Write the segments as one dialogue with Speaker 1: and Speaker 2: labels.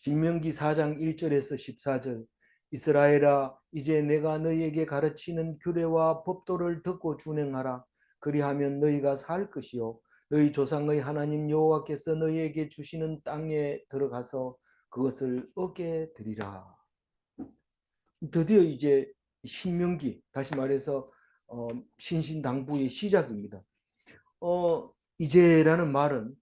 Speaker 1: 신명기 4장 1절에서 14절. 이스라엘아, 이제 내가 너희에게 가르치는 규례와 법도를 듣고 준행하라. 그리하면 너희가 살 것이요 너희 조상의 하나님 여호와께서 너희에게 주시는 땅에 들어가서 그것을 얻게 되리라. 드디어 이제 신명기, 다시 말해서 신신당부의 시작입니다. 이제라는 말은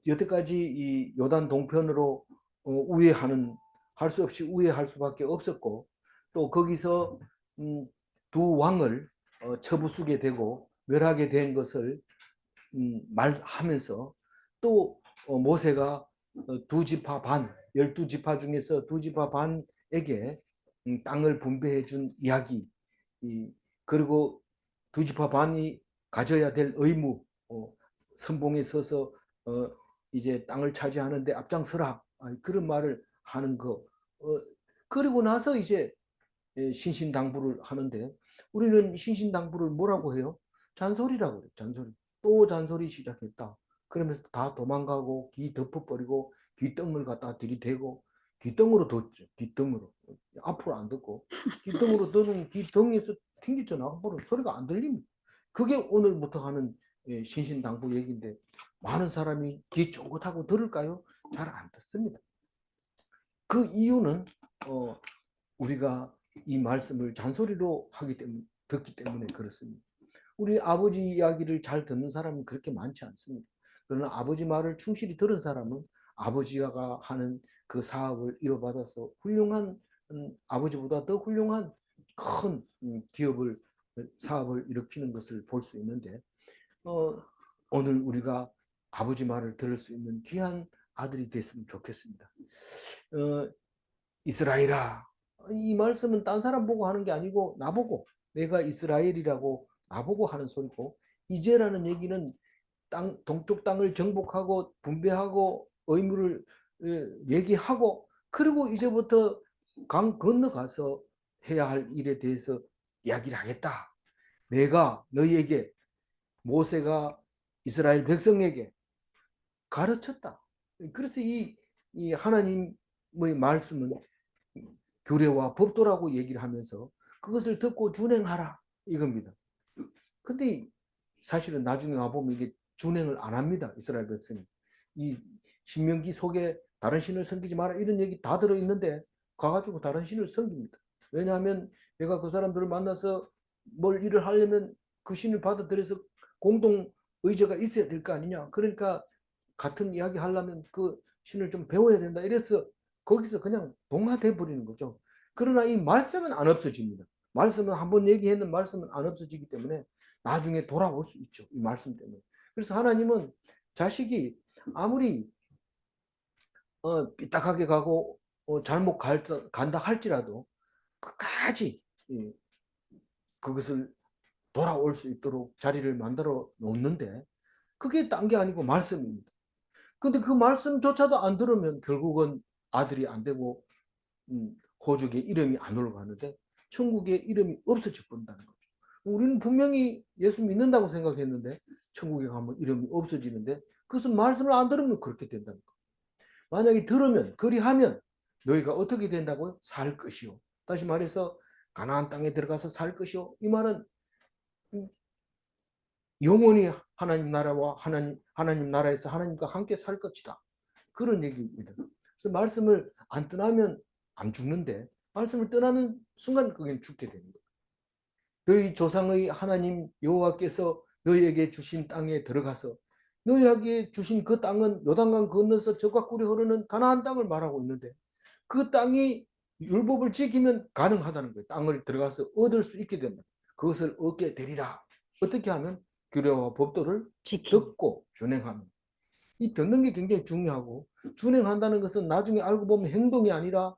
Speaker 1: 여태까지 이 요단 동편으로 우회하는, 할 수 없이 우회할 수밖에 없었고, 또 거기서 두 왕을 처부수게 되고 멸하게 된 것을 말하면서, 또 모세가 두 지파 반, 12지파 중에서 두 지파 반에게 땅을 분배해 준 이야기, 그리고 두 지파 반이 가져야 될 의무, 선봉에 서서 이제 땅을 차지하는데 앞장서라, 그런 말을 하는 거. 그리고 나서 이제 신신당부를 하는데, 우리는 신신당부를 뭐라고 해요? 잔소리라고 해요. 잔소리. 또 잔소리 시작했다. 그러면서 다 도망가고 귀 덮어버리고 귀덩을 갖다 들이대고, 귀덩으로 뒀죠. 귀덩으로. 앞으로 안 듣고 귀덩으로 둬는 귀덩에서 튕기쳐 나가버려 소리가 안 들립니다. 그게 오늘부터 하는 신신당부 얘기인데, 많은 사람이 귀 쫑긋하고 들을까요? 잘 안 듣습니다. 그 이유는 우리가 이 말씀을 잔소리로 듣기 때문에 그렇습니다. 우리 아버지 이야기를 잘 듣는 사람은 그렇게 많지 않습니다. 그러나 아버지 말을 충실히 들은 사람은 아버지가 하는 그 사업을 이어받아서 훌륭한, 아버지보다 더 훌륭한 큰 기업을, 사업을 일으키는 것을 볼 수 있는데, 오늘 우리가 아버지 말을 들을 수 있는 귀한 아들이 됐으면 좋겠습니다. 이스라엘아, 이 말씀은 딴 사람 보고 하는 게 아니고 나보고, 내가 이스라엘이라고 나보고 하는 소리고, 이제라는 얘기는 동쪽 땅을 정복하고 분배하고 의무를 얘기하고, 그리고 이제부터 강 건너가서 해야 할 일에 대해서 이야기를 하겠다. 내가 너희에게, 모세가 이스라엘 백성에게 가르쳤다. 그래서 이 하나님의 말씀은 규례와 법도라고 얘기를 하면서 그것을 듣고 준행하라, 이겁니다. 근데 사실은 나중에 와보면 이게 준행을 안 합니다. 이스라엘 백성이. 이 신명기 속에 다른 신을 섬기지 마라 이런 얘기 다 들어있는데 가가지고 다른 신을 섬깁니다. 왜냐하면 내가 그 사람들을 만나서 뭘 일을 하려면 그 신을 받아들여서 공동 의제가 있어야 될 거 아니냐. 그러니까 같은 이야기 하려면 그 신을 좀 배워야 된다. 이래서 거기서 그냥 동화돼 버리는 거죠. 그러나 이 말씀은 안 없어집니다. 말씀은 한번 얘기했는 말씀은 안 없어지기 때문에 나중에 돌아올 수 있죠. 이 말씀 때문에. 그래서 하나님은 자식이 아무리 삐딱하게 가고 잘못 간다 할지라도 끝까지 그것을 돌아올 수 있도록 자리를 만들어 놓는데, 그게 딴 게 아니고 말씀입니다. 근데 그 말씀조차도 안 들으면 결국은 아들이 안 되고 호족의 이름이 안 올라가는데 천국의 이름이 없어져 버린다는 거죠. 우리는 분명히 예수 믿는다고 생각했는데 천국에 가면 이름이 없어지는데, 그것은 말씀을 안 들으면 그렇게 된다는 거예요. 만약에 들으면, 그리하면 너희가 어떻게 된다고요? 살 것이요. 다시 말해서 가나안 땅에 들어가서 살 것이요. 이 말은 영원히 하나님 나라와 하나님 나라에서 하나님과 함께 살 것이다. 그런 얘기입니다. 그래서 말씀을 안 떠나면 안 죽는데, 말씀을 떠나는 순간 그게 죽게 됩니다. 너희 조상의 하나님 여호와께서 너희에게 주신 땅에 들어가서, 너희에게 주신 그 땅은 요단강 건너서 적과 꿀이 흐르는 가나안 땅을 말하고 있는데, 그 땅이 율법을 지키면 가능하다는 거예요. 땅을 들어가서 얻을 수 있게 된다. 그것을 얻게 되리라. 어떻게 하면? 규례와 법도를 듣고 준행하는. 이 듣는 게 굉장히 중요하고, 준행한다는 것은 나중에 알고 보면 행동이 아니라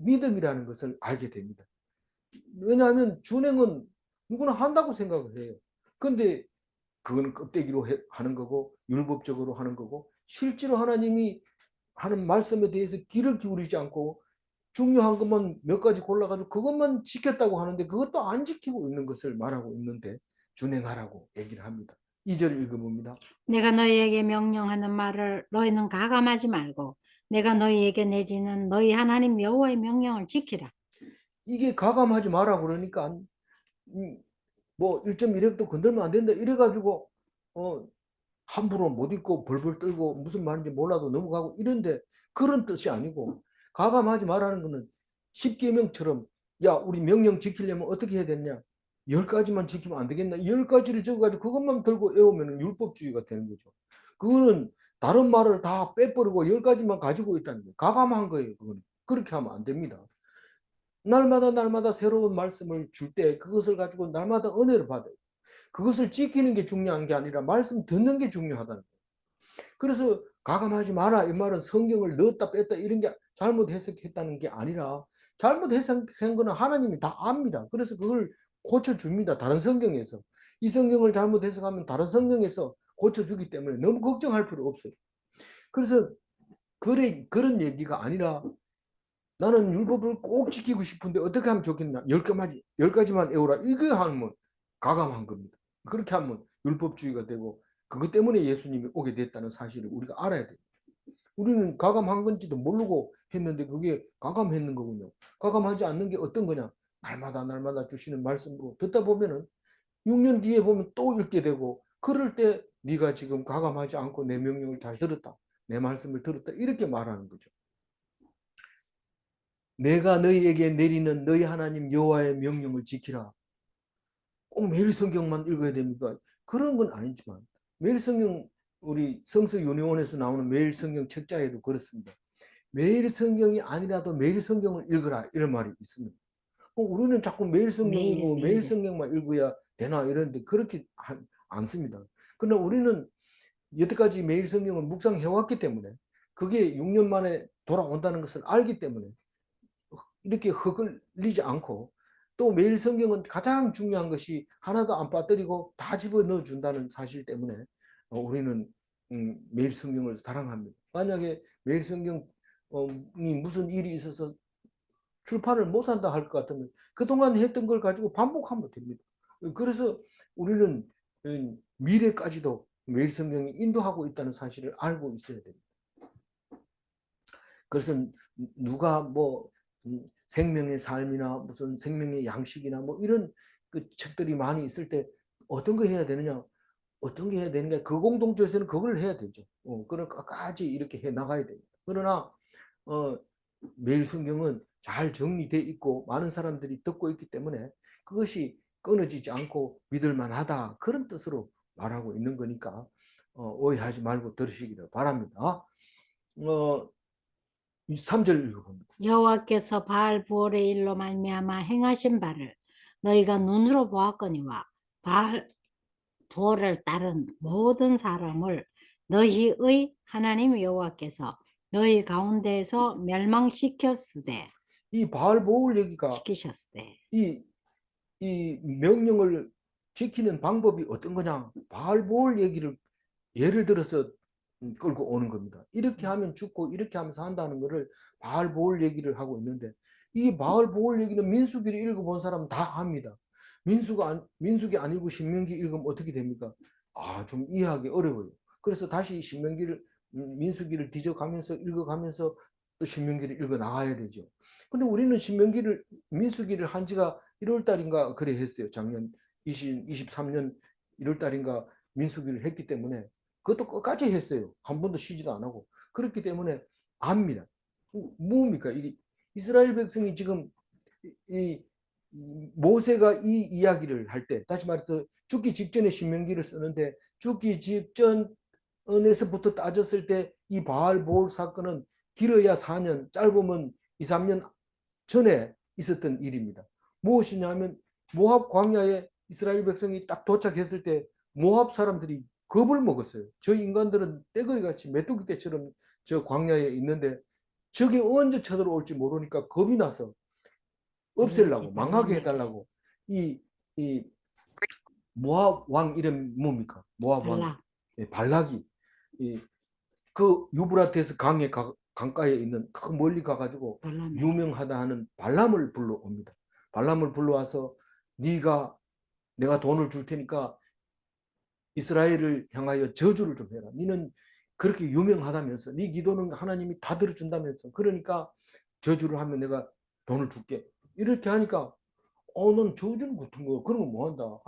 Speaker 1: 믿음이라는 것을 알게 됩니다. 왜냐하면 준행은 누구나 한다고 생각을 해요. 근데 그건 껍데기로 하는 거고 율법적으로 하는 거고, 실제로 하나님이 하는 말씀에 대해서 귀를 기울이지 않고 중요한 것만 몇 가지 골라가지고 그것만 지켰다고 하는데 그것도 안 지키고 있는 것을 말하고 있는데 준행하라고 얘기를 합니다. 2절 읽어봅니다.
Speaker 2: 내가 너희에게 명령하는 말을 너희는 가감하지 말고 내가 너희에게 내리는 너희 하나님 여호와의 명령을 지키라.
Speaker 1: 이게 가감하지 마라 그러니까 뭐 1.1획도 건들면 안 된다 이래가지고 함부로 못 읽고 벌벌 떨고 무슨 말인지 몰라도 넘어가고 이런데 그런 뜻이 아니고 가감하지 말라는 거는 십계명처럼 야 우리 명령 지키려면 어떻게 해야 되냐 10가지만 지키면 안 되겠나 10가지를 적어가지고 그것만 들고 애우면 율법주의가 되는 거죠. 그거는 다른 말을 다 빼버리고 10가지만 가지고 있다는 거예요. 가감한 거예요. 그건 그렇게 하면 안 됩니다. 날마다 새로운 말씀을 줄 때 그것을 가지고 날마다 은혜를 받아요. 그것을 지키는 게 중요한 게 아니라 말씀 듣는 게 중요하다는 거예요. 그래서 가감하지 마라 이 말은 성경을 넣었다 뺐다 이런 게 잘못 해석했다는 게 아니라 잘못 해석한 거는 하나님이 다 압니다. 그래서 그걸 고쳐줍니다. 다른 성경에서. 이 성경을 잘못 해석하면 다른 성경에서 고쳐주기 때문에 너무 걱정할 필요 없어요. 그래서 그런 얘기가 아니라 나는 율법을 꼭 지키고 싶은데 어떻게 하면 좋겠나? 10가지만 애우라. 이거 하면 가감한 겁니다. 그렇게 하면 율법주의가 되고 그것 때문에 예수님이 오게 됐다는 사실을 우리가 알아야 돼요. 우리는 가감한 건지도 모르고 했는데 그게 가감했는 거군요. 가감하지 않는 게 어떤 거냐? 날마다 주시는 말씀으로 듣다 보면은 6년 뒤에 보면 또 읽게 되고 그럴 때 네가 지금 가감하지 않고 내 명령을 잘 들었다. 내 말씀을 들었다. 이렇게 말하는 거죠. 내가 너희에게 내리는 너희 하나님 여호와의 명령을 지키라. 꼭 매일 성경만 읽어야 됩니까? 그런 건 아니지만 매일 성경 우리 성서윤회원에서 나오는 매일 성경 책자에도 그렇습니다. 매일 성경이 아니라도 매일 성경을 읽어라 이런 말이 있습니다. 우리는 자꾸 매일 성경 읽고 매일 성경만 읽어야 되나 이러는데 그렇게 않습니다. 그러나 우리는 여태까지 매일 성경을 묵상해 왔기 때문에 그게 6년 만에 돌아온다는 것을 알기 때문에 이렇게 헛걸리지 않고 또 매일 성경은 가장 중요한 것이 하나도 안 빠뜨리고 다 집어넣어 준다는 사실 때문에 우리는 매일 성경을 사랑합니다. 만약에 매일 성경이 무슨 일이 있어서 출판을 못한다 할 것 같으면 그동안 했던 걸 가지고 반복하면 됩니다. 그래서 우리는 미래까지도 매일 성경이 인도하고 있다는 사실을 알고 있어야 됩니다. 그래서 누가 뭐 생명의 삶이나 무슨 생명의 양식이나 뭐 이런 그 책들이 많이 있을 때 어떤 거 해야 되느냐 어떤 게 해야 되는가 그 공동체에서는 그걸 해야 되죠. 그걸 끝까지 이렇게 해 나가야 됩니다. 그러나 매일 성경은 잘 정리되어 있고 많은 사람들이 듣고 있기 때문에 그것이 끊어지지 않고 믿을만하다 그런 뜻으로 말하고 있는 거니까 오해하지 말고 들으시기를 바랍니다. 3절 읽어봅니다.
Speaker 2: 여호와께서 바알 부올의 일로 말미암아 행하신 바를 너희가 눈으로 보았거니와 바알 부올을 따른 모든 사람을 너희의 하나님 여호와께서 너희 가운데에서 멸망시켰으되
Speaker 1: 이 바알 보울 얘기가
Speaker 2: 시키셨으되
Speaker 1: 이 명령을 지키는 방법이 어떤 거냐? 바알 보울 얘기를 예를 들어서 끌고 오는 겁니다. 이렇게 하면 죽고 이렇게 하면서 한다는 것을 바알 보울 얘기를 하고 있는데 이 바알 보울 얘기는 민수기를 읽어본 사람은 다 압니다. 민수기 안 읽고 신명기 읽으면 어떻게 됩니까? 좀 이해하기 어려워요. 그래서 다시 민수기를 뒤져가면서 읽어가면서 또 신명기를 읽어 나가야 되죠. 근데 우리는 민수기를 한 지가 1월 달인가 그래 했어요. 작년 23년 1월 달인가 민수기를 했기 때문에 그것도 끝까지 했어요. 한 번도 쉬지도 안 하고. 그렇기 때문에 압니다. 뭡니까? 이스라엘 백성이 지금 이 모세가 이 이야기를 할 때, 다시 말해서 죽기 직전에 신명기를 쓰는데 죽기 직전에서부터 따졌을 때 이 바알 보울 사건은 길어야 4년, 짧으면 2, 3년 전에 있었던 일입니다. 무엇이냐면 모압 광야에 이스라엘 백성이 딱 도착했을 때 모압 사람들이 겁을 먹었어요. 저희 인간들은 떼거리같이 메뚜기 떼처럼 저 광야에 있는데 저게 언제 쳐들어올지 모르니까 겁이 나서 없애려고 망하게 해달라고 이 모압 왕 이름 뭡니까? 모압 왕 발락이 그 유브라테스 강가에 있는 그 멀리 가가지고 유명하다 하는 발람을 불러옵니다. 발람을 불러와서 내가 돈을 줄 테니까 이스라엘을 향하여 저주를 좀 해라. 너는 그렇게 유명하다면서, 네 기도는 하나님이 다 들어준다면서, 그러니까 저주를 하면 내가 돈을 줄게. 이렇게 하니까 넌 저주는 못한 거, 그런 거 뭐 한다.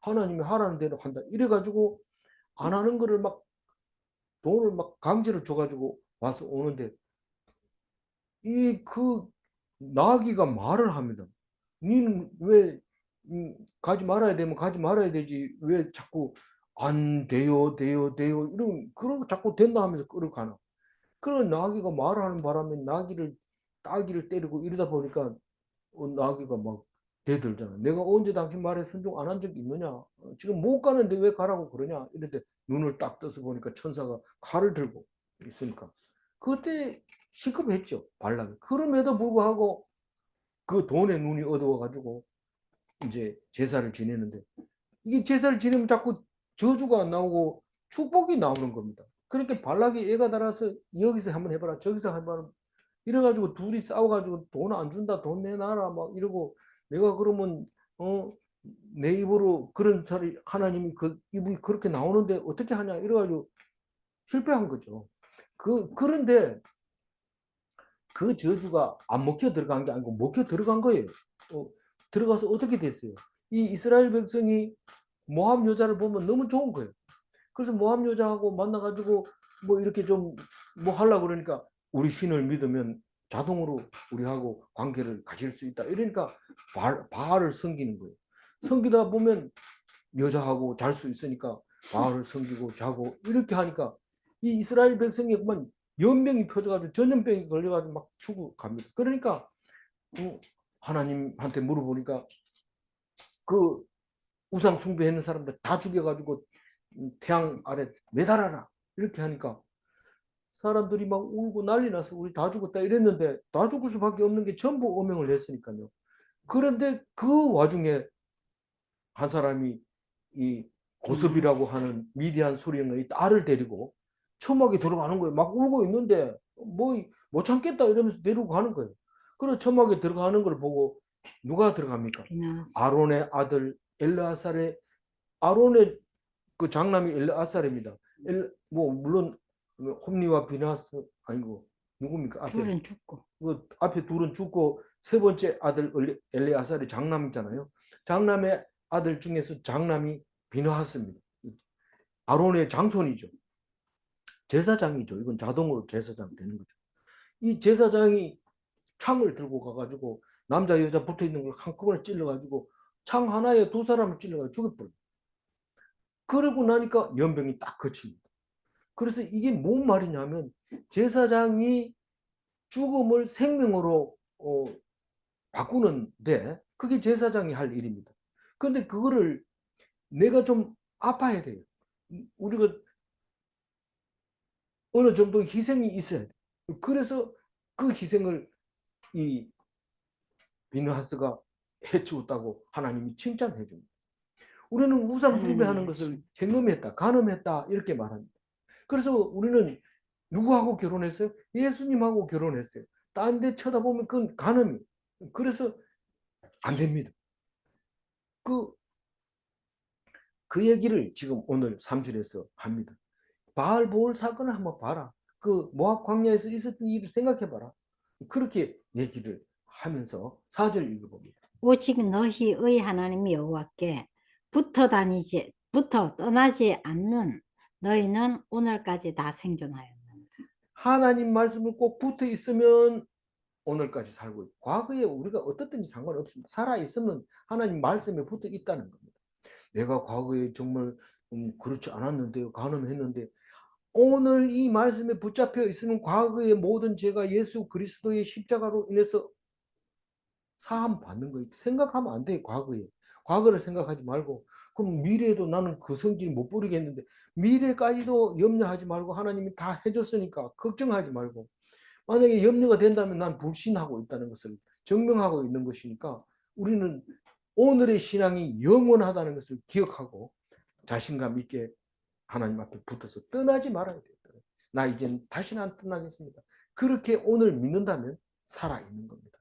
Speaker 1: 하나님이 하라는 대로 한다. 이래가지고 안 하는 거를 막 돈을 막 강제로 줘가지고 와서 오는데, 그 나귀가 말을 합니다. 니는 왜 가지 말아야 되면 가지 말아야 되지, 왜 자꾸 안 돼요 돼요 돼요 이런, 그런 자꾸 된다 하면서 끌어가나. 그런 나귀가 말하는 바람에 따귀를 때리고 이러다 보니까 나귀가 막 대들잖아. 내가 언제 당신 말에 순종 안 한 적이 있느냐, 지금 못 가는데 왜 가라고 그러냐. 이런데 눈을 딱 떠서 보니까 천사가 칼을 들고 있으니까 그때 시급했죠, 발락이. 그럼에도 불구하고 그 돈에 눈이 어두워 가지고 이제 제사를 지내는데, 이게 제사를 지내면 자꾸 저주가 안 나오고 축복이 나오는 겁니다. 그러니까 발락이 애가 달아서 여기서 한번 해봐라 저기서 해봐라 이래가지고 둘이 싸워가지고 돈 안 준다, 돈 내놔라 막 이러고, 내가 그러면 내 입으로 그런 소리, 하나님이 그 입이 그렇게 나오는데 어떻게 하냐 이래가지고 실패한 거죠. 그런데 그 저주가 안 먹혀 들어간 게 아니고 먹혀 들어간 거예요. 들어가서 어떻게 됐어요? 이 이스라엘 백성이 모함 여자를 보면 너무 좋은 거예요. 그래서 모함 여자하고 만나가지고 뭐 이렇게 좀 뭐 하려고 그러니까, 우리 신을 믿으면 자동으로 우리하고 관계를 가질 수 있다. 이러니까 바알을 섬기는 거예요. 섬기다 보면 여자하고 잘 수 있으니까 바알을 섬기고 자고 이렇게 하니까 이 이스라엘 백성이 그만 연병이 펴져가지고 전염병이 걸려가지고 막 죽어갑니다. 그러니까 하나님한테 물어보니까 그 우상 숭배했는 사람들 다 죽여가지고 태양 아래 매달아라 이렇게 하니까 사람들이 막 울고 난리 나서 우리 다 죽었다 이랬는데, 다 죽을 수밖에 없는 게 전부 어명을 했으니까요. 그런데 그 와중에 한 사람이 이 고섭이라고 하는 미디안 수령의 딸을 데리고 천막에 들어가는 거예요. 막 울고 있는데 뭐 못 참겠다 이러면서 데리고 가는 거예요. 그래서 천막에 들어가는 걸 보고 누가 들어갑니까? 아론의 아들 엘르아살의, 아론의 그 장남이 엘르아살입니다. 뭐 물론 홈리와 비나스 아니고 누굽니까?
Speaker 2: 둘은 죽고.
Speaker 1: 그 앞에 둘은 죽고 세 번째 아들 엘레아살이 장남이잖아요. 장남의 아들 중에서 장남이 비느하스입니다. 아론의 장손이죠. 제사장이죠. 이건 자동으로 제사장 되는 거죠. 이 제사장이 창을 들고 가가지고 남자 여자 붙어 있는 걸 한꺼번에 찔러가지고 창 하나에 두 사람을 찔러가지고 죽여버려요. 그러고 나니까 연병이 딱 그칩니다. 그래서 이게 뭔 말이냐면, 제사장이 죽음을 생명으로 바꾸는데 그게 제사장이 할 일입니다. 그런데 그거를 내가 좀 아파야 돼요. 우리가 어느 정도 희생이 있어야 돼. 그래서 그 희생을 이 비느하스가 해치웠다고 하나님이 칭찬해 줍니다. 우리는 우상 숭배하는 것을 행음했다, 간음했다 이렇게 말합니다. 그래서 우리는 누구하고 결혼했어요? 예수님하고 결혼했어요. 딴 데 쳐다보면 그건 간음이. 그래서 안 됩니다. 그 얘기를 지금 오늘 3절에서 합니다. 바알보올 사건을 한번 봐라. 그 모압 광야에서 있었던 일을 생각해 봐라. 그렇게 얘기를 하면서 4절 읽어봅니다.
Speaker 2: 오직 너희의 하나님 여호와께 붙어 떠나지 않는 너희는 오늘까지 다 생존하였느니라.
Speaker 1: 하나님 말씀을 꼭 붙어 있으면 오늘까지 살고 있고, 과거에 우리가 어떻든지 상관없습니다. 살아 있으면 하나님 말씀에 붙어 있다는 겁니다. 내가 과거에 정말 그렇지 않았는데요, 간음했는데, 오늘 이 말씀에 붙잡혀 있으면 과거의 모든 죄가 예수 그리스도의 십자가로 인해서 사함 받는 거예요. 생각하면 안 돼. 과거를 생각하지 말고, 그럼 미래에도 나는 그 성질 못 부리겠는데, 미래까지도 염려하지 말고 하나님이 다 해줬으니까 걱정하지 말고, 만약에 염려가 된다면 난 불신하고 있다는 것을 증명하고 있는 것이니까, 우리는 오늘의 신앙이 영원하다는 것을 기억하고 자신감 있게 하나님 앞에 붙어서 떠나지 말아야 돼요. 나 이제는 다시는 안 떠나겠습니다. 그렇게 오늘 믿는다면 살아있는 겁니다.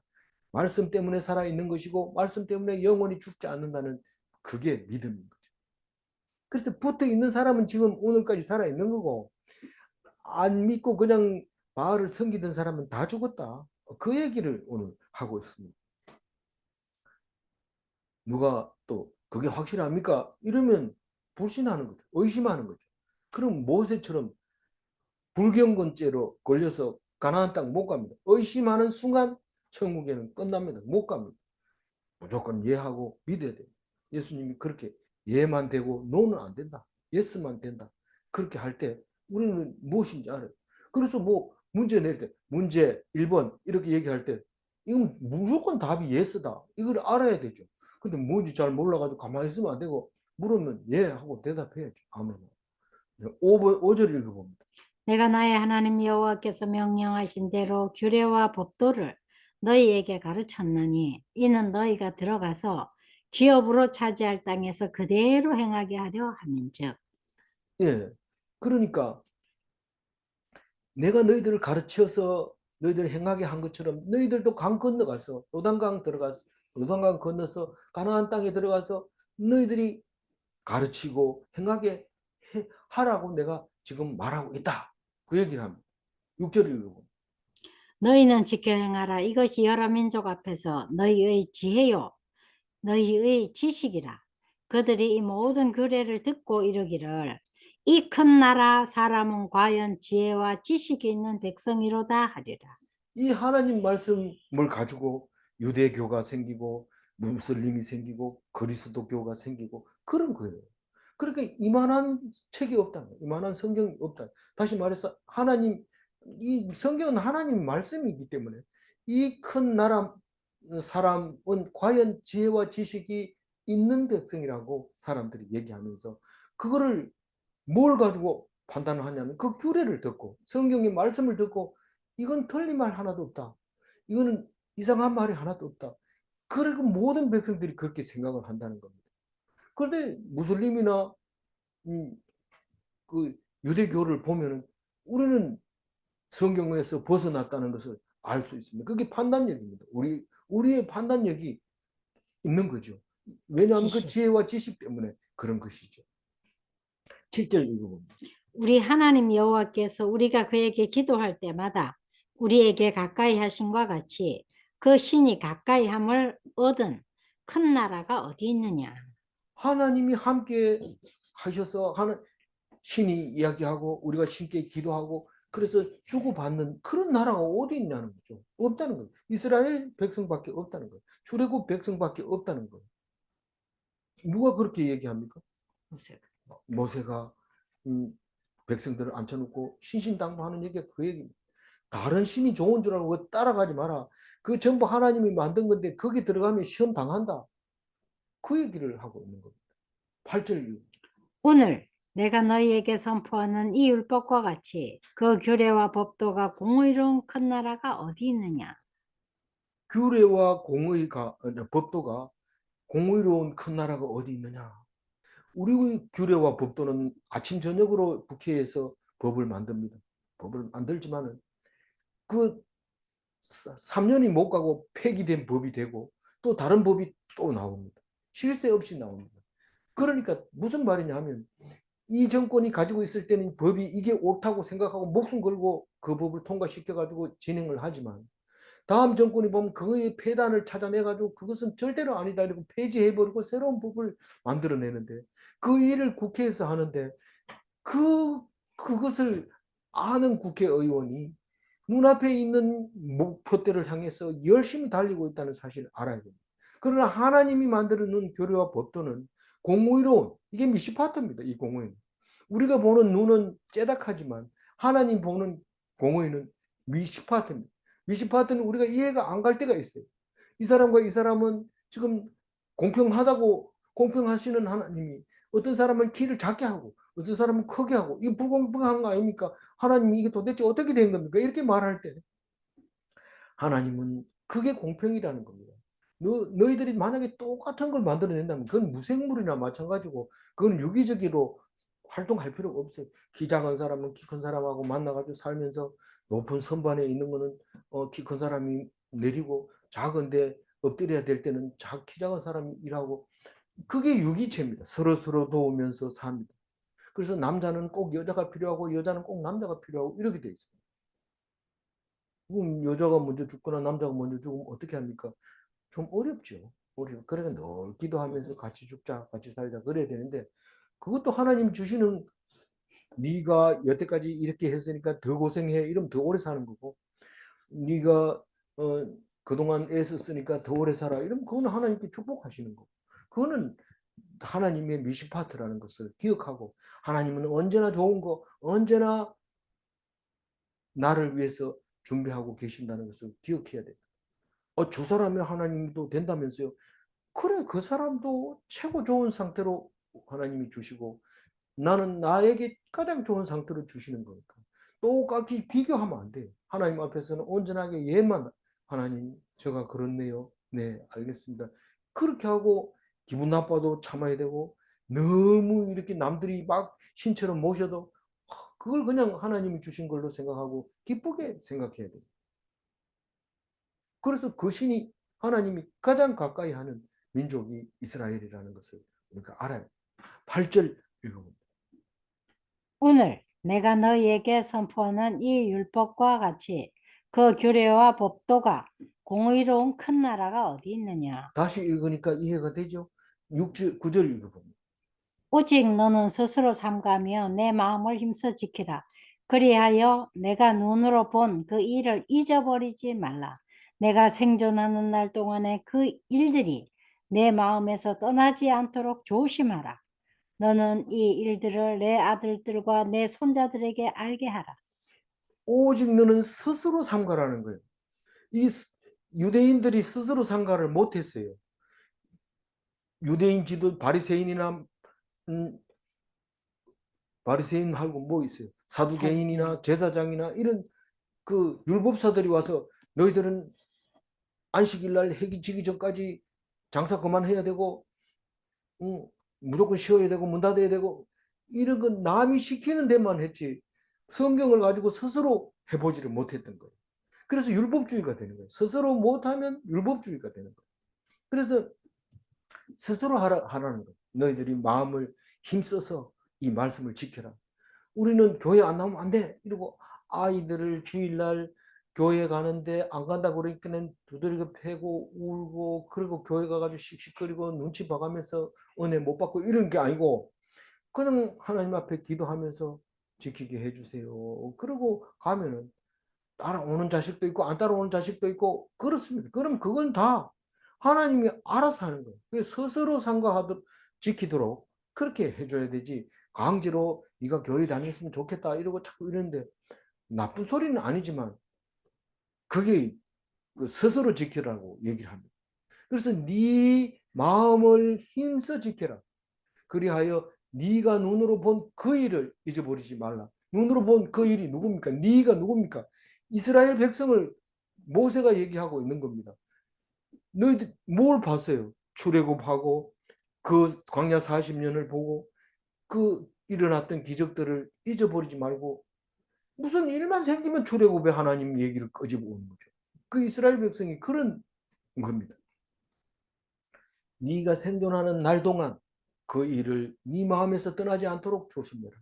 Speaker 1: 말씀 때문에 살아있는 것이고 말씀 때문에 영원히 죽지 않는다는, 그게 믿음인 거죠. 그래서 붙어 있는 사람은 지금 오늘까지 살아있는 거고, 안 믿고 그냥 바알을 섬기던 사람은 다 죽었다. 그 얘기를 오늘 하고 있습니다. 누가 또 그게 확실합니까? 이러면 불신하는 거죠. 의심하는 거죠. 그럼 모세처럼 불경건죄로 걸려서 가나안 땅 못 갑니다. 의심하는 순간 천국에는 끝납니다. 못 갑니다. 무조건 예하고 믿어야 돼요. 예수님이 그렇게 예만 되고 노는 안 된다. 예스만 된다. 그렇게 할 때 우리는 무엇인지 알아요. 그래서 뭐 문제 낼 때 문제 1번 이렇게 얘기할 때 이건 무조건 답이 예스다. 이걸 알아야 되죠. 근데 뭔지 잘 몰라가지고 가만히 있으면 안 되고 물으면 예 하고 대답해야죠. 아무나. 5절 읽어봅니다.
Speaker 2: 내가 나의 하나님 여호와께서 명령하신 대로 규례와 법도를 너희에게 가르쳤느니 이는 너희가 들어가서 기업으로 차지할 땅에서 그대로 행하게 하려 함인즉.
Speaker 1: 예. 그러니까 내가 너희들을 가르쳐서 너희들 행하게 한 것처럼 너희들도 강 건너가서 요단강 들어가서 요단강 건너서 가나안 땅에 들어가서 너희들이 가르치고 행하게 하라고 내가 지금 말하고 있다. 그 얘기를 합니다. 6절을 읽고.
Speaker 2: 너희는 지켜 행하라. 이것이 여러 민족 앞에서 너희의 지혜요 너희의 지식이라. 그들이 이 모든 규례를 듣고 이르기를 이 큰 나라 사람은 과연 지혜와 지식이 있는 백성이로다 하리라.
Speaker 1: 이 하나님 말씀을 가지고 유대교가 생기고 무슬림이 생기고 그리스도교가 생기고 그런 거예요. 그러니까 이만한 책이 없다. 이만한 성경이 없다. 다시 말해서 하나님 이 성경은 하나님 말씀이기 때문에 이 큰 나라 사람은 과연 지혜와 지식이 있는 백성이라고 사람들이 얘기하면서 그거를 뭘 가지고 판단을 하냐면 그 규례를 듣고 성경의 말씀을 듣고 이건 틀린 말 하나도 없다. 이거는 이상한 말이 하나도 없다. 그리고 모든 백성들이 그렇게 생각을 한다는 겁니다. 그런데 무슬림이나 그 유대교를 보면은 우리는 성경에서 벗어났다는 것을 알 수 있습니다. 그게 판단력입니다. 우리의 판단력이 있는 거죠. 왜냐하면 그
Speaker 2: 지식.
Speaker 1: 지혜와 지식 때문에 그런 것이죠. 7절 읽어봅니다.
Speaker 2: 우리 하나님 여호와께서 우리가 그에게 기도할 때마다 우리에게 가까이 하신과 같이 그 신이 가까이 함을 얻은 큰 나라가 어디 있느냐.
Speaker 1: 하나님이 함께 하셔서 신이 이야기하고 우리가 신께 기도하고 그래서 주고받는 그런 나라가 어디 있냐는 거죠. 없다는 거예요. 이스라엘 백성밖에 없다는 거예요. 출애굽 백성밖에 없다는 거예요. 누가 그렇게 얘기합니까? 모세가 백성들을 앉혀놓고 신신당부하는 얘기가 그 얘기입니다. 다른 신이 좋은 줄 알고 따라가지 마라. 그 전부 하나님이 만든 건데 거기 들어가면 시험 당한다. 그 얘기를 하고 있는 겁니다. 8절.
Speaker 2: 오늘 내가 너희에게 선포하는 이 율법과 같이 그 규례와 법도가 공의로운 큰 나라가 어디 있느냐.
Speaker 1: 규례와 법도가 공의로운 큰 나라가 어디 있느냐. 우리의 규례와 법도는 아침 저녁으로 국회에서 법을 만듭니다. 법을 만들지만은 그 3년이 못 가고 폐기된 법이 되고 또 다른 법이 또 나옵니다. 쉴 새 없이 나옵니다. 그러니까 무슨 말이냐면 이 정권이 가지고 있을 때는 법이 이게 옳다고 생각하고 목숨 걸고 그 법을 통과시켜 가지고 진행을 하지만 다음 정권이 보면 그의 폐단을 찾아내가지고 그것은 절대로 아니다 이러고 폐지해버리고 새로운 법을 만들어내는데 그 일을 국회에서 하는데 그것을 아는 국회의원이 눈앞에 있는 목표대를 향해서 열심히 달리고 있다는 사실을 알아야 됩니다. 그러나 하나님이 만들어 놓은 교례와 법도는 공의로운 이게 미시파트입니다. 이 공의는 우리가 보는 눈은 째닥하지만 하나님 보는 공의는 미시파트입니다. 미시파트는 우리가 이해가 안 갈 때가 있어요. 이 사람과 이 사람은 지금 공평하다고 공평하시는 하나님이 어떤 사람은 키를 작게 하고 어떤 사람은 크게 하고 이게 불공평한 거 아닙니까? 하나님이 이게 도대체 어떻게 된 겁니까? 이렇게 말할 때 하나님은 그게 공평이라는 겁니다. 너희들이 만약에 똑같은 걸 만들어낸다면 그건 무생물이나 마찬가지고 그건 유기적으로 활동할 필요가 없어요. 키 작은 사람은 키 큰 사람하고 만나가지고 살면서 높은 선반에 있는 거는 키 큰 사람이 내리고 작은데 엎드려야 될 때는 키 작은 사람이 일하고 그게 유기체입니다. 서로 도우면서 삽니다. 그래서 남자는 꼭 여자가 필요하고 여자는 꼭 남자가 필요하고 이렇게 돼 있어요. 그럼 여자가 먼저 죽거나 남자가 먼저 죽으면 어떻게 합니까? 좀 어렵죠. 어려워. 그러니까 늘 기도하면서 같이 죽자, 같이 살자 그래야 되는데 그것도 하나님 주시는 네가 여태까지 이렇게 했으니까 더 고생해 이러면 더 오래 사는 거고 네가 그동안 애썼으니까 더 오래 살아 이러면 그거는 하나님께 축복하시는 거고 그거는 하나님의 미시파트라는 것을 기억하고 하나님은 언제나 좋은 거 언제나 나를 위해서 준비하고 계신다는 것을 기억해야 돼. 저 사람이 하나님도 된다면서요. 그래 그 사람도 최고 좋은 상태로 하나님이 주시고 나는 나에게 가장 좋은 상태로 주시는 거니까 똑같이 비교하면 안 돼. 하나님 앞에서는 온전하게 얘만 하나님 제가 그렇네요. 네 알겠습니다. 그렇게 하고 기분 나빠도 참아야 되고 너무 이렇게 남들이 막 신처럼 모셔도 그걸 그냥 하나님이 주신 걸로 생각하고 기쁘게 생각해야 돼. 그래서 그 신이 하나님이 가장 가까이 하는 민족이 이스라엘이라는 것을 우리가 알아요. 8절 읽어봅니다.
Speaker 2: 오늘 내가 너희에게 선포하는 이 율법과 같이 그 규례와 법도가 공의로운 큰 나라가 어디 있느냐.
Speaker 1: 다시 읽으니까 이해가 되죠? 6절, 9절 읽어봅니다.
Speaker 2: 오직 너는 스스로 삼가며 내 마음을 힘써 지키라. 그리하여 내가 눈으로 본 그 일을 잊어버리지 말라. 내가 생존하는 날 동안에 그 일들이 내 마음에서 떠나지 않도록 조심하라. 너는 이 일들을 내 아들들과 내 손자들에게 알게 하라.
Speaker 1: 오직 너는 스스로 삼가라는 거예요. 이 유대인들이 스스로 삼가를 못했어요. 유대인 지도 바리새인이나 바리새인하고 뭐 있어요? 사두개인이나 제사장이나 이런 그 율법사들이 와서 너희들은 안식일 날 해기 지기 전까지 장사 그만해야 되고 무조건 쉬어야 되고 문 닫아야 되고 이런 건 남이 시키는 데만 했지 성경을 가지고 스스로 해보지를 못했던 거예요. 그래서 율법주의가 되는 거예요. 스스로 못하면 율법주의가 되는 거예요. 그래서 스스로 하라는 거예요. 너희들이 마음을 힘써서 이 말씀을 지켜라. 우리는 교회 안 나오면 안 돼. 이러고 아이들을 주일날 교회 가는데 안 간다 그러니까는 두드리고 패고 울고 그리고 교회 가가지고 씩씩거리고 눈치 봐가면서 은혜 못 받고 이런 게 아니고 그냥 하나님 앞에 기도하면서 지키게 해주세요. 그러고 가면은 따라오는 자식도 있고 안 따라오는 자식도 있고 그렇습니다. 그럼 그건 다 하나님이 알아서 하는 거예요. 스스로 상가하도록 지키도록 그렇게 해줘야 되지 강제로 네가 교회 다녔으면 좋겠다 이러고 자꾸 이러는데 나쁜 소리는 아니지만 그게 스스로 지키라고 얘기를 합니다. 그래서 네 마음을 힘써 지켜라. 그리하여 네가 눈으로 본 그 일을 잊어버리지 말라. 눈으로 본 그 일이 누굽니까? 네가 누굽니까? 이스라엘 백성을 모세가 얘기하고 있는 겁니다. 너희들 뭘 봤어요? 출애굽하고 그 광야 40년을 보고 그 일어났던 기적들을 잊어버리지 말고 무슨 일만 생기면 출애굽의 하나님 얘기를 끄집어 오는 거죠. 그 이스라엘 백성이 그런 겁니다. 네가 생존하는 날 동안 그 일을 네 마음에서 떠나지 않도록 조심해라.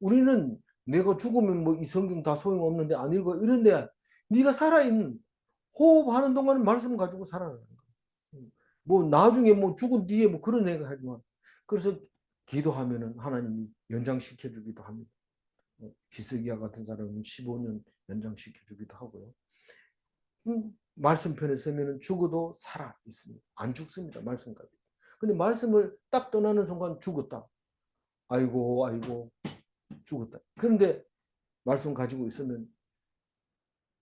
Speaker 1: 우리는 내가 죽으면 뭐 이 성경 다 소용없는데 안 읽어 이런데 네가 살아있는 호흡하는 동안 말씀 가지고 살아라는 거야. 뭐 나중에 뭐 죽은 뒤에 뭐 그런 얘기 하지만 그래서 기도하면은 하나님이 연장시켜 주기도 합니다. 히스기야 같은 사람은 15년 연장시켜 주기도 하고요. 말씀편에 서면은 죽어도 살아 있습니다. 안 죽습니다. 말씀 가지고. 근데 말씀을 딱 떠나는 순간 죽었다. 아이고 아이고 죽었다. 그런데 말씀 가지고 있으면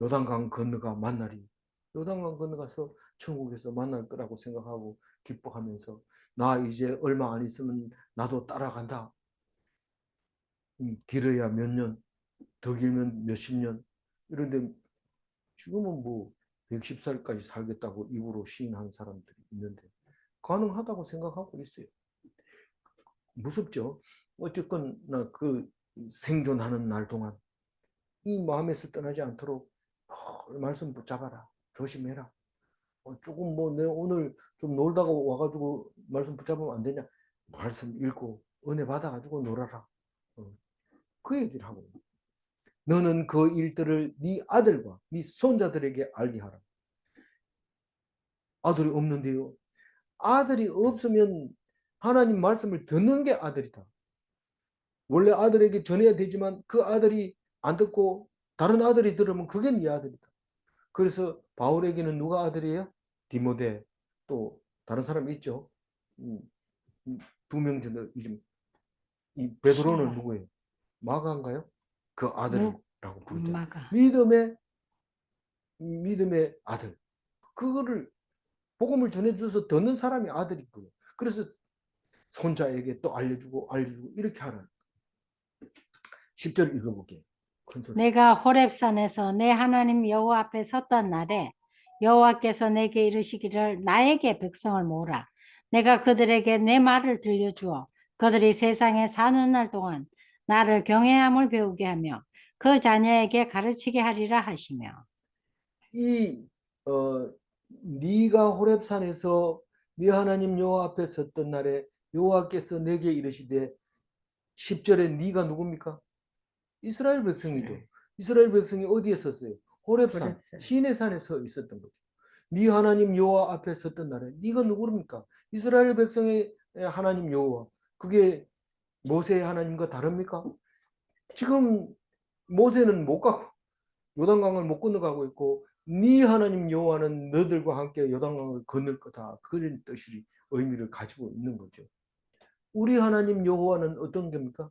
Speaker 1: 요단강 건너가 만나리. 요단강 건너가서 천국에서 만날 거라고 생각하고 기뻐하면서 나 이제 얼마 안 있으면 나도 따라간다. 길어야 몇 년, 더 길면 몇십 년. 이런데 지금은 뭐 110살까지 살겠다고 입으로 시인한 사람들이 있는데 가능하다고 생각하고 있어요. 무섭죠? 어쨌건 그 생존하는 날 동안 이 마음에서 떠나지 않도록 말씀 붙잡아라. 조심해라. 조금 뭐 내 오늘 좀 놀다가 와가지고 말씀 붙잡으면 안 되냐? 말씀 읽고 은혜 받아가지고 놀아라. 그 얘기를 하고 있는 거예요. 너는 그 일들을 네 아들과 네 손자들에게 알게 하라. 아들이 없는데요. 아들이 없으면 하나님 말씀을 듣는 게 아들이다. 원래 아들에게 전해야 되지만 그 아들이 안 듣고 다른 아들이 들으면 그게 네 아들이다. 그래서 바울에게는 누가 아들이에요? 디모데, 또 다른 사람이 있죠. 두 명 정도. 이 베드로는
Speaker 2: 시바.
Speaker 1: 누구예요? 마가인가요? 그
Speaker 2: 누
Speaker 1: 아들이라고 부르잖아요.
Speaker 2: 엄마가.
Speaker 1: 믿음의 아들. 그거를 복음을 전해줘서 듣는 사람이 아들이고요. 그래서 손자에게 또 알려주고 이렇게 하라. 10절 읽어볼게요. 큰 소리.
Speaker 2: 내가 호렙산에서 내 하나님 여호와 앞에 섰던 날에 여호와께서 내게 이르시기를 나에게 백성을 모으라. 내가 그들에게 내 말을 들려주어 그들이 세상에 사는 날 동안 나를 경외함을 배우게 하며 그 자녀에게 가르치게 하리라 하시며.
Speaker 1: 이 네가 호렙산에서 네 하나님 여호와 앞에 섰던 날에 여호와께서 내게 이르시되 10절에 네가 누굽니까? 이스라엘 백성이죠. 이스라엘 백성이 어디에 섰어요? 호렙산,
Speaker 2: 호렙산.
Speaker 1: 시내 산에 서 있었던 거죠. 네 하나님 여호와 앞에 섰던 날에 네가 누구입니까? 이스라엘 백성의 하나님 여호와. 그게 모세의 하나님과 다릅니까? 지금 모세는 못 가고 요단강을 못 건너가고 있고 네 하나님 여호와는 너들과 함께 요단강을 건널 거다. 그런 뜻이 의미를 가지고 있는 거죠. 우리 하나님 여호와는 어떤 겁니까?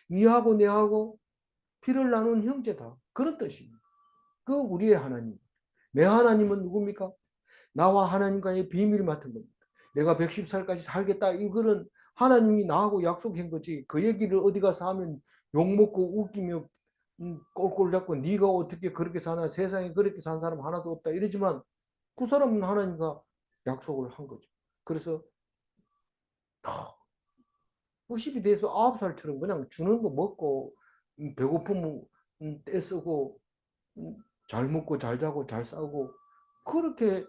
Speaker 1: 네하고 내하고 피를 나눈 형제다. 그런 뜻입니다. 그 우리의 하나님. 내 하나님은 누굽니까? 나와 하나님과의 비밀 맡은 겁니다. 내가 110살까지 살겠다. 이거는 하나님이 나하고 약속한 거지. 그 얘기를 어디 가서 하면 욕먹고 웃기며 꼴꼴 잡고 네가 어떻게 그렇게 사나, 세상에 그렇게 산 사람 하나도 없다 이러지만 그 사람은 하나님과 약속을 한 거죠. 그래서 90이 돼서 9살처럼 그냥 주는 거 먹고 배고프면 떼쓰고 잘 먹고 잘 자고 잘 싸고 그렇게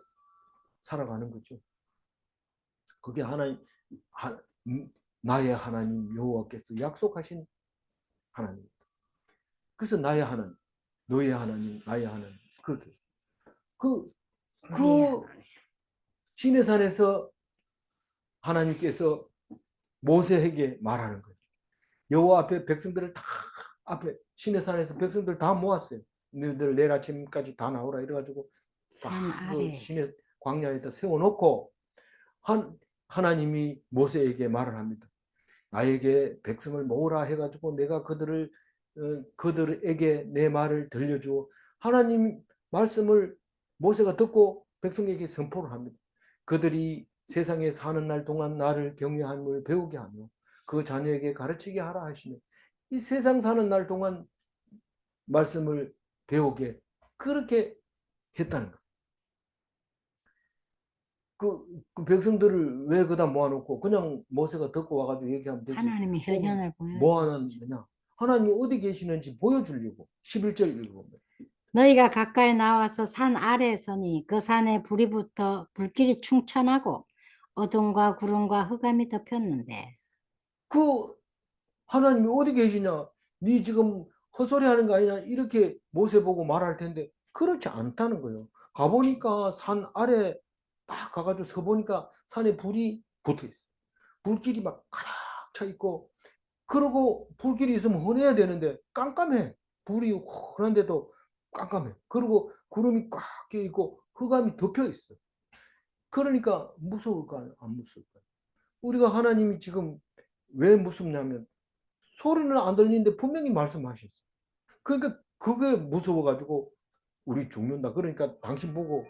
Speaker 1: 살아가는 거죠. 그게 나의 하나님 여호와께서 약속하신 하나님입니다. 그래서 나의 하나님, 너의 하나님, 나의 하나님 그렇게 그 시내산에서 하나님께서 모세에게 말하는 거예요. 여호와 앞에 백성들을 다 앞에 시내산에서 백성들 다 모았어요. 너희들 내일 아침까지 다 나오라 이래가지고
Speaker 2: 산
Speaker 1: 그
Speaker 2: 아래.
Speaker 1: 시내 광야에다 세워놓고 하나님이 모세에게 말을 합니다. 나에게 백성을 모으라 해가지고 내가 그들에게 내 말을 들려주어 하나님 말씀을 모세가 듣고 백성에게 선포를 합니다. 그들이 세상에 사는 날 동안 나를 경외함을 배우게 하며 그 자녀에게 가르치게 하라 하시며 이 세상 사는 날 동안 말씀을 배우게 그렇게 했다는 거예요. 그 백성들을 왜 거다 모아놓고 그냥 모세가 듣고 와가지고 얘기하면 되지.
Speaker 2: 하나님이 현현을 보여.
Speaker 1: 뭐 하느냐. 하나님이 어디 계시는지 보여주려고. 11절 읽어보면.
Speaker 2: 너희가 가까이 나와서 산 아래에 서니 그 산에 불이 붙어 불길이 충천하고 어둠과 구름과 흑암이 덮였는데.
Speaker 1: 그 하나님이 어디 계시냐. 네 지금 헛소리 하는 거 아니냐. 이렇게 모세 보고 말할 텐데 그렇지 않다는 거예요. 가보니까 산 아래 딱 가가지고 서보니까 산에 불이 붙어 있어. 불길이 막 가득 차 있고 그러고 불길이 있으면 흔해야 되는데 깜깜해. 불이 흔한데도 깜깜해. 그리고 구름이 꽉 껴있고 흑암이 덮여 있어. 그러니까 무서울까요? 안 무서울까요? 우리가 하나님이 지금 왜 무섭냐면 소리는 안 들리는데 분명히 말씀하셨어. 그러니까 그게 무서워가지고 우리 죽는다. 그러니까 당신 보고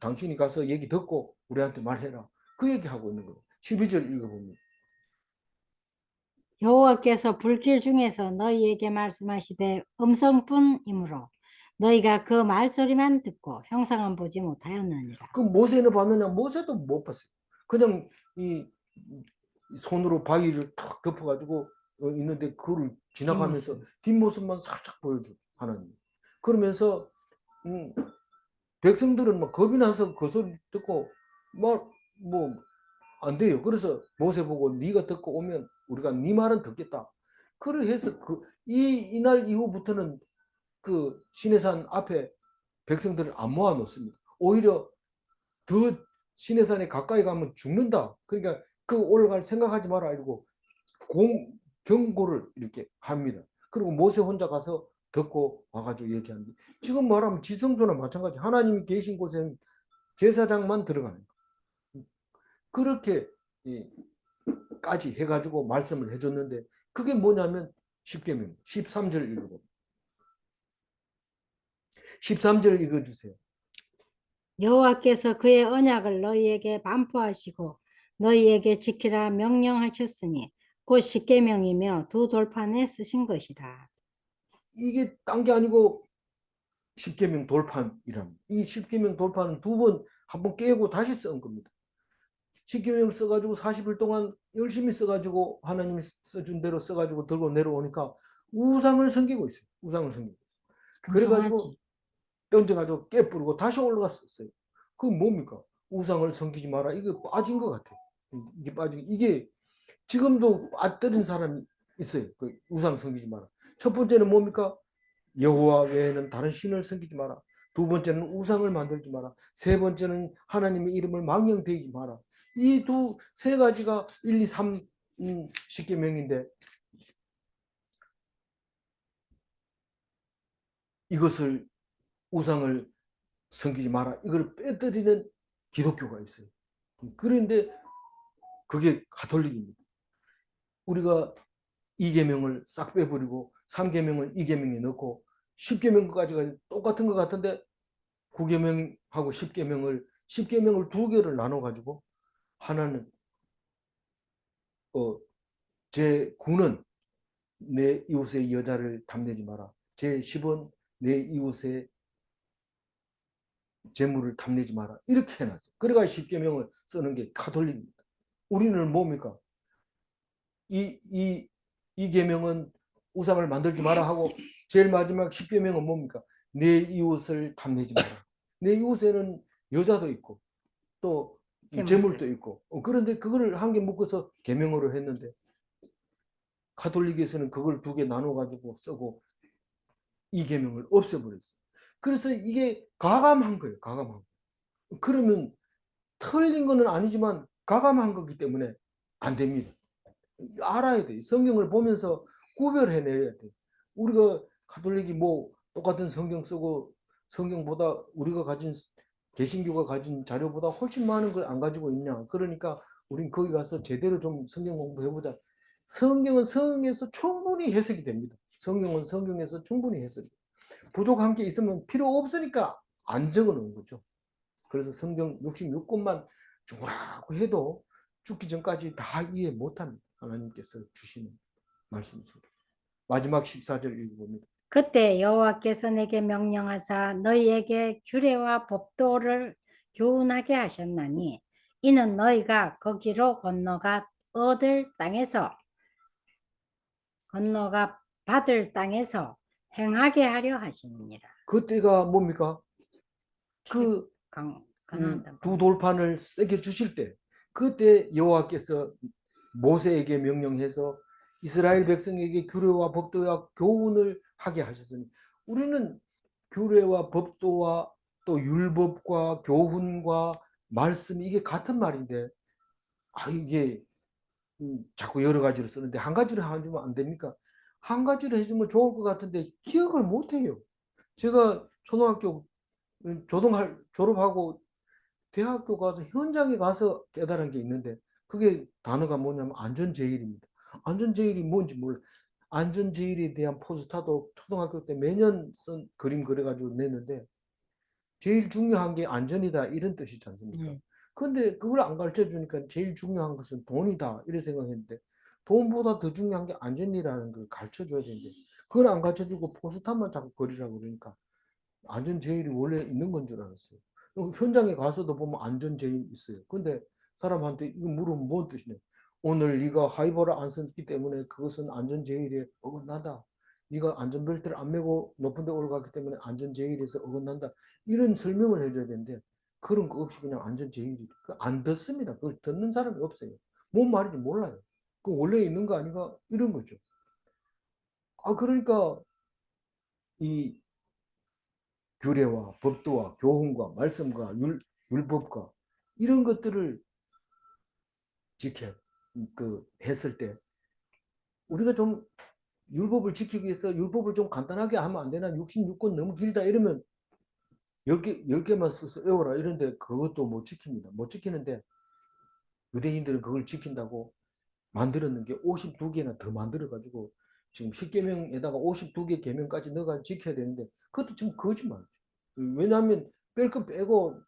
Speaker 1: 당신이 가서 얘기 듣고 우리한테 말해라. 그 얘기하고 있는 거예요. 12절 읽어보면.
Speaker 2: 여호와께서 불길 중에서 너희에게 말씀하시되 음성뿐이므로 너희가 그 말소리만 듣고 형상은 보지 못하였느니라.
Speaker 1: 그 모세는 봤느냐? 모세도 못 봤어요. 그냥 이 손으로 바위를 탁 덮어가지고 있는데 그걸 지나가면서 뒷모습만 살짝 보여줘 하나님. 그러면서 백성들은 막 겁이 나서 그 소리 듣고 뭐 안 돼요. 그래서 모세 보고 네가 듣고 오면 우리가 네 말은 듣겠다. 그래서 이날 이후부터는 그 시내산 앞에 백성들을 안 모아 놓습니다. 오히려 더 시내산에 가까이 가면 죽는다. 그러니까 그 올라갈 생각하지 마라 이러고 경고를 이렇게 합니다. 그리고 모세 혼자 가서 듣고 와가지고 얘기합니다. 지금 말하면 지성소나 마찬가지. 하나님이 계신 곳에는 제사장만 들어가는 거예요. 그렇게 까지 해가지고 말씀을 해줬는데 그게 뭐냐면 10계명 13절 읽어보세요. 13절 읽어주세요.
Speaker 2: 여호와께서 그의 언약을 너희에게 반포하시고 너희에게 지키라 명령하셨으니 곧 십계명이며 두 돌판에 쓰신 것이라.
Speaker 1: 이게 딴 게 아니고 10계명 돌판이랍니다. 이 10계명 돌판은 한 번 깨고 다시 쓴 겁니다. 10계명 써가지고 40일 동안 열심히 써가지고 하나님이 써준 대로 써가지고 들고 내려오니까 우상을 섬기고 있어요. 우상을 섬기고 있어요. 그래가지고 던져가지고 깨부르고 다시 올라갔었어요. 그건 뭡니까? 우상을 섬기지 마라. 이게 빠진 것 같아요. 이게 지금도 빠뜨린 사람이 있어요. 그 우상 섬기지 마라. 첫 번째는 뭡니까? 여호와 외에는 다른 신을 섬기지 마라. 두 번째는 우상을 만들지 마라. 세 번째는 하나님의 이름을 망령되지 마라. 이 세 가지가 1, 2, 3 십계명인데 이것을 우상을 섬기지 마라. 이걸 빼뜨리는 기독교가 있어요. 그런데 그게 가톨릭입니다. 우리가 2계명을 싹 빼버리고 3계명을 2계명에 넣고 10계명까지가 똑같은 것 같은데 9계명하고 10계명을 두 개를 나눠 가지고 하나는 제9는 내 이웃의 여자를 탐내지 마라. 제10은 내 이웃의 재물을 탐내지 마라. 이렇게 해놨어요. 그래가 10계명을 쓰는 게 가톨릭입니다. 우리는 뭡니까? 이 계명은 우상을 만들지 마라 하고 제일 마지막 10계명은 뭡니까? 내 이웃을 탐내지 마라. 내 이웃에는 여자도 있고 또 재물도 있고 그런데 그거를 한 개 묶어서 계명으로 했는데 가톨릭에서는 그걸 두 개 나눠 가지고 쓰고 이 계명을 없애버렸어요. 그래서 이게 가감한 거예요. 가감한 거. 그러면 틀린 거는 아니지만 가감한 거기 때문에 안 됩니다. 알아야 돼. 성경을 보면서 구별해내야 돼. 우리가 가톨릭이 뭐 똑같은 성경 쓰고 성경보다 우리가 가진 개신교가 가진 자료보다 훨씬 많은 걸 안 가지고 있냐. 그러니까 우린 거기 가서 제대로 좀 성경 공부해보자. 성경은 성경에서 충분히 해석이 됩니다. 성경은 성경에서 충분히 해석이 돼요. 부족한 게 있으면 필요 없으니까 안 적어놓은 거죠. 그래서 성경 66권만 죽으라고 해도 죽기 전까지 다 이해 못합니다. 하나님께서 주시는 말씀 속에서. 마지막 14절 읽어봅니다.
Speaker 2: 그때 여호와께서 내게 명령하사 너희에게 규례와 법도를 교훈하게 하셨나니 이는 너희가 거기로 건너가 받을 땅에서 행하게 하려 하시니라.
Speaker 1: 그때가 뭡니까? 그 두 돌판을 새겨 주실 때 그때 여호와께서 모세에게 명령해서 이스라엘 백성에게 규례와 법도와 교훈을 하게 하셨으니 우리는 규례와 법도와 또 율법과 교훈과 말씀이 이게 같은 말인데 이게 자꾸 여러 가지로 쓰는데 한 가지로 해주면 안 됩니까? 한 가지로 해주면 좋을 것 같은데 기억을 못 해요. 제가 초등학교 졸업하고 대학교 가서 현장에 가서 깨달은 게 있는데 그게 단어가 뭐냐면 안전제일입니다. 안전제일이 뭔지 몰라. 안전제일에 대한 포스터도 초등학교 때 매년 쓴 그림 그려가지고 냈는데 제일 중요한 게 안전이다 이런 뜻이지 않습니까? 그런데 그걸 안 가르쳐 주니까 제일 중요한 것은 돈이다 이렇게 생각했는데 돈보다 더 중요한 게 안전이라는 걸 가르쳐 줘야 되는데 그걸 안 가르쳐 주고 포스터만 자꾸 그리라고 그러니까 안전제일이 원래 있는 건 줄 알았어요. 현장에 가서도 보면 안전제일 있어요. 근데 사람한테 이거 물으면 뭔 뜻이냐? 오늘 네가 하이버를 안 썼기 때문에 그것은 안전제일에 어긋난다. 네가 안전벨트를 안 매고 높은 데 올라갔기 때문에 안전제일에서 어긋난다. 이런 설명을 해줘야 되는데 그런 거 없이 그냥 안전제일이 안 듣습니다. 그걸 듣는 사람이 없어요. 뭔 말인지 몰라요. 그 원래 있는 거 아닌가? 이런 거죠. 그러니까 이 규례와 법도와 교훈과 말씀과 율법과 이런 것들을 지켜 했을 때 우리가 좀 율법을 지키기 위해서 율법을 좀 간단하게 하면 안 되나? 66권 너무 길다 이러면 10개만 써서 외워라 이런데 그것도 못 지킵니다. 못 지키는데 유대인들은 그걸 지킨다고 만들었는 게 52개나 더 만들어가지고 지금 10계명에다가 52개 계명까지 넣어가 지켜야 되는데 그것도 지금 거짓말이죠. 왜냐하면 뺄 거 빼고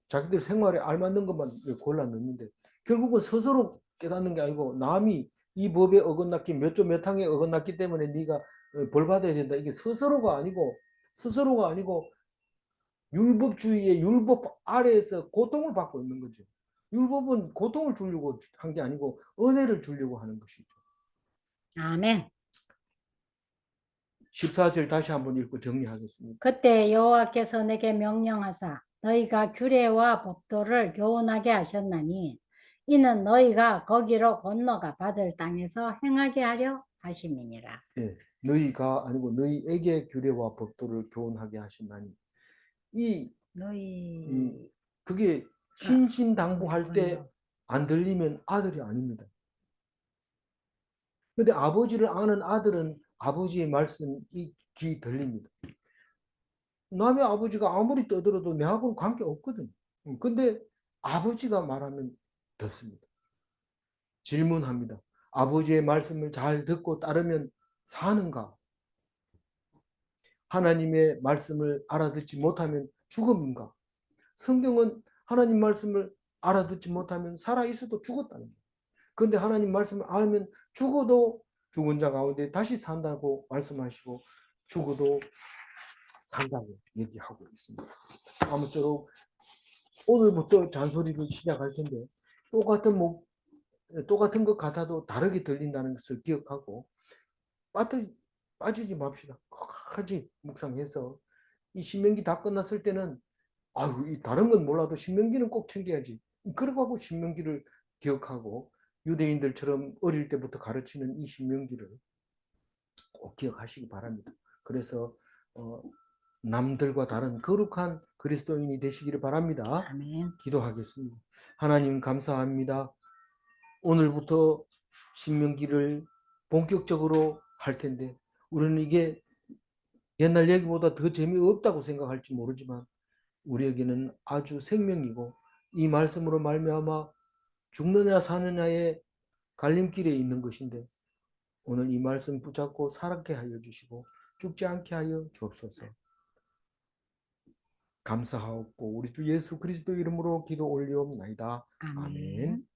Speaker 1: 자기들 생활에 알맞는 것만 골라 넣는데 결국은 스스로 깨닫는 게 아니고 남이 이 법에 어긋났기 몇 조 몇 항에 어긋났기 때문에 네가 벌 받아야 된다. 이게 스스로가 아니고 율법주의의 율법 아래에서 고통을 받고 있는 거죠. 율법은 고통을 주려고 한 게 아니고 은혜를 주려고 하는 것이죠.
Speaker 2: 아멘.
Speaker 1: 14절 다시 한번 읽고 정리하겠습니다.
Speaker 2: 그때 여호와께서 내게 명령하사 너희가 규례와 법도를 교훈하게 하셨나니 이는 너희가 거기로 건너가 받을 땅에서 행하게 하려 하심이니라.
Speaker 1: 예, 너희가 아니고 너희에게 규례와 법도를 교훈하게 하신다니
Speaker 2: 너희
Speaker 1: 그게 신신당부할 때 안 들리면 아들이 아닙니다. 근데 아버지를 아는 아들은 아버지의 말씀이 귀 들립니다. 남의 아버지가 아무리 떠들어도 내하고는 관계 없거든. 근데 아버지가 말하면 듣습니다. 질문합니다. 아버지의 말씀을 잘 듣고 따르면 사는가? 하나님의 말씀을 알아듣지 못하면 죽음인가? 성경은 하나님 말씀을 알아듣지 못하면 살아있어도 죽었다는 거예요. 그런데 하나님 말씀을 알면 죽어도 죽은 자 가운데 다시 산다고 말씀하시고 죽어도 산다고 얘기하고 있습니다. 아무쪼록 오늘부터 잔소리를 시작할 텐데 똑같은 것 같아도 다르게 들린다는 것을 기억하고 빠지지 맙시다. 끝까지 묵상해서 이 신명기 다 끝났을 때는 이 다른 건 몰라도 신명기는 꼭 챙겨야지. 그러고 하고 신명기를 기억하고 유대인들처럼 어릴 때부터 가르치는 이 신명기를 꼭 기억하시기 바랍니다. 그래서 남들과 다른 거룩한 그리스도인이 되시기를 바랍니다.
Speaker 2: 아멘.
Speaker 1: 기도하겠습니다. 하나님 감사합니다. 오늘부터 신명기를 본격적으로 할 텐데 우리는 이게 옛날 얘기보다 더 재미없다고 생각할지 모르지만 우리에게는 아주 생명이고 이 말씀으로 말미암아 죽느냐 사느냐의 갈림길에 있는 것인데 오늘 이 말씀 붙잡고 살게 하여 주시고 죽지 않게 하여 주옵소서. 감사하옵고 우리 주 예수 그리스도 이름으로 기도 올리옵나이다. 아멘.
Speaker 2: 아멘.